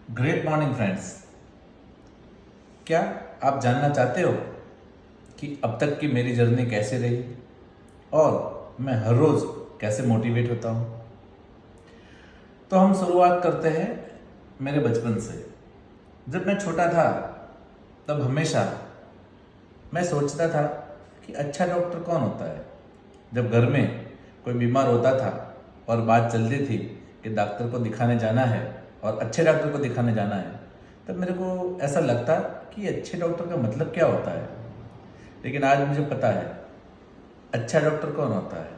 Great morning friends. क्या आप जानना चाहते हो कि अब तक की मेरी जर्नी कैसे रही और मैं हर रोज कैसे मोटिवेट होता हूँ? तो हम शुरुआत करते हैं मेरे बचपन से। जब मैं छोटा था तब हमेशा मैं सोचता था कि अच्छा डॉक्टर कौन होता है। जब घर में कोई बीमार होता था और बात चलती थी कि डॉक्टर को दिखाने जाना है और अच्छे डॉक्टर को दिखाने जाना है, तब मेरे को ऐसा लगता कि अच्छे डॉक्टर का मतलब क्या होता है। लेकिन आज मुझे पता है अच्छा डॉक्टर कौन होता है।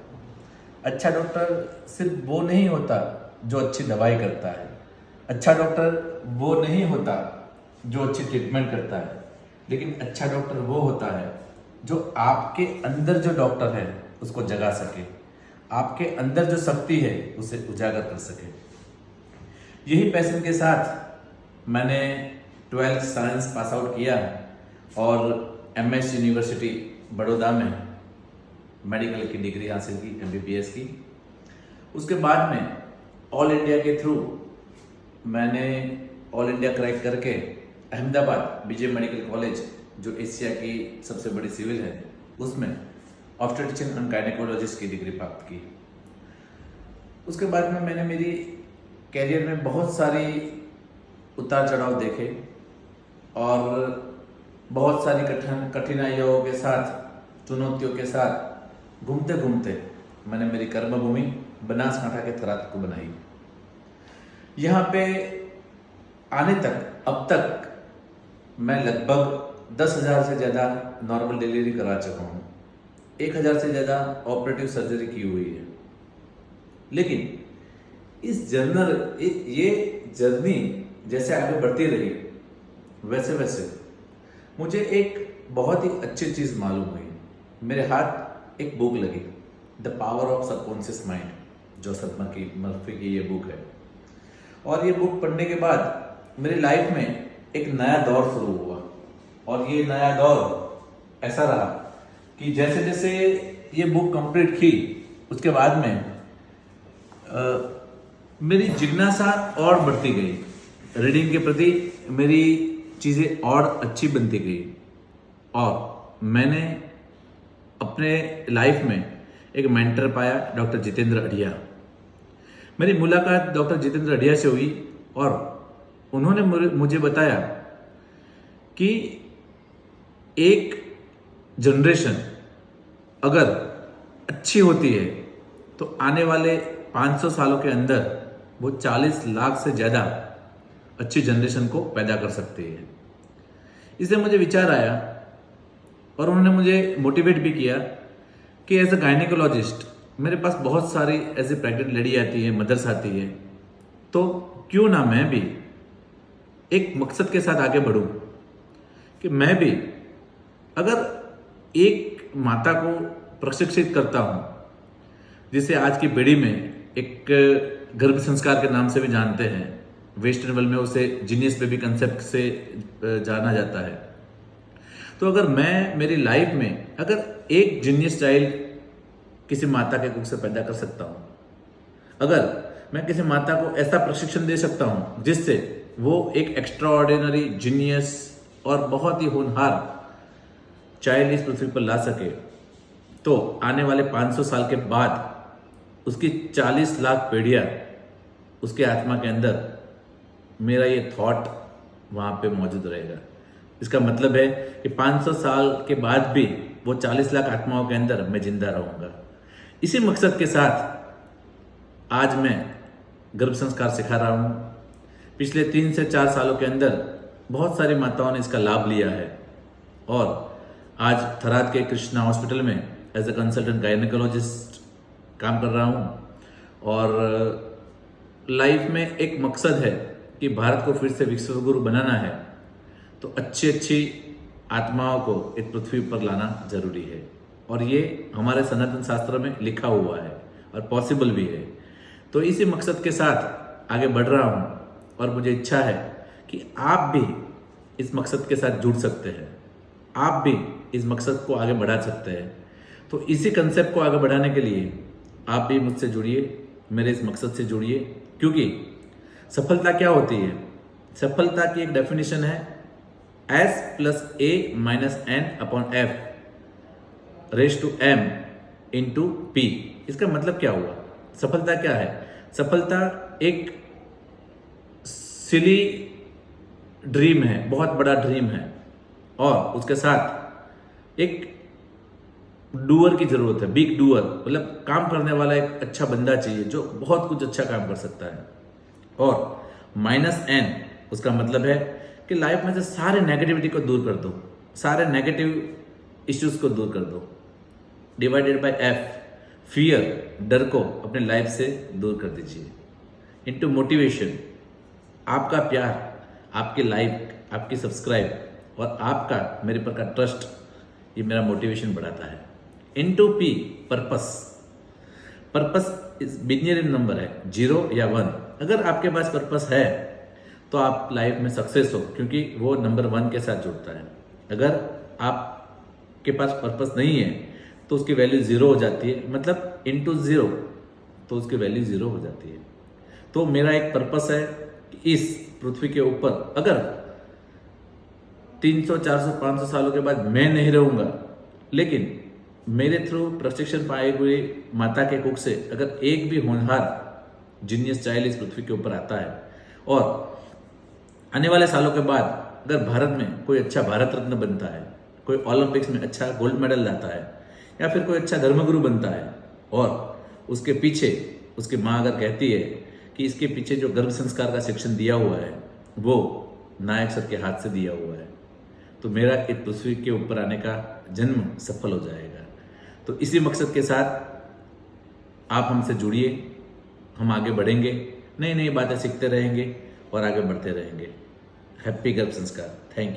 अच्छा डॉक्टर सिर्फ वो नहीं होता जो अच्छी दवाई करता है। अच्छा डॉक्टर वो नहीं होता जो अच्छी ट्रीटमेंट करता है। लेकिन अच्छा डॉक्टर वो होता है जो आपके अंदर जो डॉक्टर है उसको जगा सके, आपके अंदर जो शक्ति है उसे उजागर कर सके। यही पैशन के साथ मैंने 12th साइंस पास आउट किया और MS यूनिवर्सिटी बड़ौदा में मेडिकल की डिग्री हासिल की, MBBS की। उसके बाद में ऑल इंडिया के थ्रू मैंने ऑल इंडिया क्रैक करके अहमदाबाद विजय मेडिकल कॉलेज, जो एशिया की सबसे बड़ी सिविल है, उसमें ऑब्स्टेट्रिशियन एंड गायनेकोलॉजिस्ट की डिग्री प्राप्त की। उसके बाद में मैंने मेरी कैरियर में बहुत सारी उतार चढ़ाव देखे और बहुत सारी कठिनाइयों के साथ, चुनौतियों के साथ घूमते घूमते मैंने मेरी कर्मभूमि बनासकांठा के थराद को बनाई। यहाँ पे आने तक अब तक मैं लगभग 10,000 से ज़्यादा नॉर्मल डिलीवरी करा चुका हूँ। 1,000 से ज़्यादा ऑपरेटिव सर्जरी की हुई है। लेकिन ये जर्नी जैसे आगे बढ़ती रही, वैसे वैसे मुझे एक बहुत ही अच्छी चीज़ मालूम हुई। मेरे हाथ एक बुक लगी, the power of subconscious mind, Joseph Murphy की ये बुक है। और ये बुक पढ़ने के बाद मेरी लाइफ में एक नया दौर शुरू हुआ। और ये नया दौर ऐसा रहा कि जैसे जैसे ये बुक कंप्लीट की, उसके बाद में मेरी जिज्ञासा और बढ़ती गई। रीडिंग के प्रति मेरी चीज़ें और अच्छी बनती गई और मैंने अपने लाइफ में एक मेंटर पाया, डॉक्टर जितेंद्र अढ़िया। मेरी मुलाकात डॉक्टर जितेंद्र अढ़िया से हुई और उन्होंने मुझे बताया कि एक जनरेशन अगर अच्छी होती है तो आने वाले 500 सालों के अंदर वो 40 लाख से ज़्यादा अच्छी जनरेशन को पैदा कर सकती है। इसलिए मुझे विचार आया और उन्होंने मुझे मोटिवेट भी किया कि एज अ गायनेकोलॉजिस्ट मेरे पास बहुत सारी ऐसी प्रेग्नेंट लेडी आती है, मदर्स आती है, तो क्यों ना मैं भी एक मकसद के साथ आगे बढ़ूं कि मैं भी अगर एक माता को प्रशिक्षित करता हूं, जिसे आज की पीढ़ी में एक गर्भ संस्कार के नाम से भी जानते हैं, वेस्टर्न वर्ल्ड में उसे जीनियस बेबी कंसेप्ट से जाना जाता है। तो अगर मैं मेरी लाइफ में अगर एक जीनियस चाइल्ड किसी माता के कुख से पैदा कर सकता हूं, अगर मैं किसी माता को ऐसा प्रशिक्षण दे सकता हूं जिससे वो एक एक्स्ट्रा ऑर्डिनरी, जीनियस और बहुत ही होनहार चाइल्ड इस पृथ्वी पर ला सके, तो आने वाले 500 साल के बाद उसकी 40 लाख पीढ़ियां, उसके आत्मा के अंदर मेरा ये थॉट वहाँ पे मौजूद रहेगा। इसका मतलब है कि 500 साल के बाद भी वो 40 लाख आत्माओं के अंदर मैं जिंदा रहूँगा। इसी मकसद के साथ आज मैं गर्भ संस्कार सिखा रहा हूँ। पिछले 3 से 4 सालों के अंदर बहुत सारी माताओं ने इसका लाभ लिया है और आज थराद के कृष्णा हॉस्पिटल में एज अ कंसल्टेंट गायनेकोलॉजिस्ट काम कर रहा हूँ। और लाइफ में एक मकसद है कि भारत को फिर से विश्व गुरु बनाना है, तो अच्छी आत्माओं को इस पृथ्वी पर लाना जरूरी है। और ये हमारे सनातन शास्त्र में लिखा हुआ है और पॉसिबल भी है। तो इसी मकसद के साथ आगे बढ़ रहा हूँ और मुझे इच्छा है कि आप भी इस मकसद के साथ जुड़ सकते हैं, आप भी इस मकसद को आगे बढ़ा सकते हैं। तो इसी कंसेप्ट को आगे बढ़ाने के लिए आप भी मुझसे जुड़िए, मेरे इस मकसद से जुड़िए, क्योंकि सफलता क्या होती है? सफलता की एक डेफिनेशन है S plus A minus N upon F raise to M into P। इसका मतलब क्या हुआ? सफलता क्या है? सफलता एक सिली ड्रीम है, बहुत बड़ा ड्रीम है, और उसके साथ एक डूअर की जरूरत है, बिग डूअर, मतलब काम करने वाला एक अच्छा बंदा चाहिए जो बहुत कुछ अच्छा काम कर सकता है। और माइनस एन उसका मतलब है कि लाइफ में से सारे नेगेटिविटी को दूर कर दो, सारे नेगेटिव इश्यूज को दूर कर दो। डिवाइडेड बाय एफ, फियर, डर को अपने लाइफ से दूर कर दीजिए। इनटू मोटिवेशन, आपका प्यार, आपकी लाइक, आपकी सब्सक्राइब और आपका मेरे पर का ट्रस्ट, ये मेरा मोटिवेशन बढ़ाता है। Into p, purpose. Purpose is binary number है, 0 या 1। अगर आपके पास पर्पस है तो आप लाइफ में सक्सेस हो, क्योंकि वो नंबर 1 के साथ जुड़ता है। अगर आपके पास पर्पस नहीं है तो उसकी वैल्यू 0 हो जाती है, मतलब इनटू 0 तो उसकी वैल्यू 0 हो जाती है। तो मेरा एक पर्पस है कि इस पृथ्वी के ऊपर अगर 300, 400, 500 सालों के बाद मैं नहीं रहूंगा, लेकिन मेरे थ्रू प्रशिक्षण पाए हुए माता के कुख से अगर एक भी होनहार जीनियस चाइल्ड इस पृथ्वी के ऊपर आता है, और आने वाले सालों के बाद अगर भारत में कोई अच्छा भारत रत्न बनता है, कोई ओलंपिक्स में अच्छा गोल्ड मेडल लाता है, या फिर कोई अच्छा धर्मगुरु बनता है, और उसके पीछे उसकी माँ अगर कहती है कि इसके पीछे जो गर्भ संस्कार का शिक्षण दिया हुआ है वो नायक सर के हाथ से दिया हुआ है, तो मेरा इस पृथ्वी के ऊपर आने का जन्म सफल हो जाएगा। तो इसी मकसद के साथ आप हमसे जुड़िए, हम आगे बढ़ेंगे, नई नई बातें सीखते रहेंगे और आगे बढ़ते रहेंगे। हैप्पी गर्भ संस्कार। Thank you.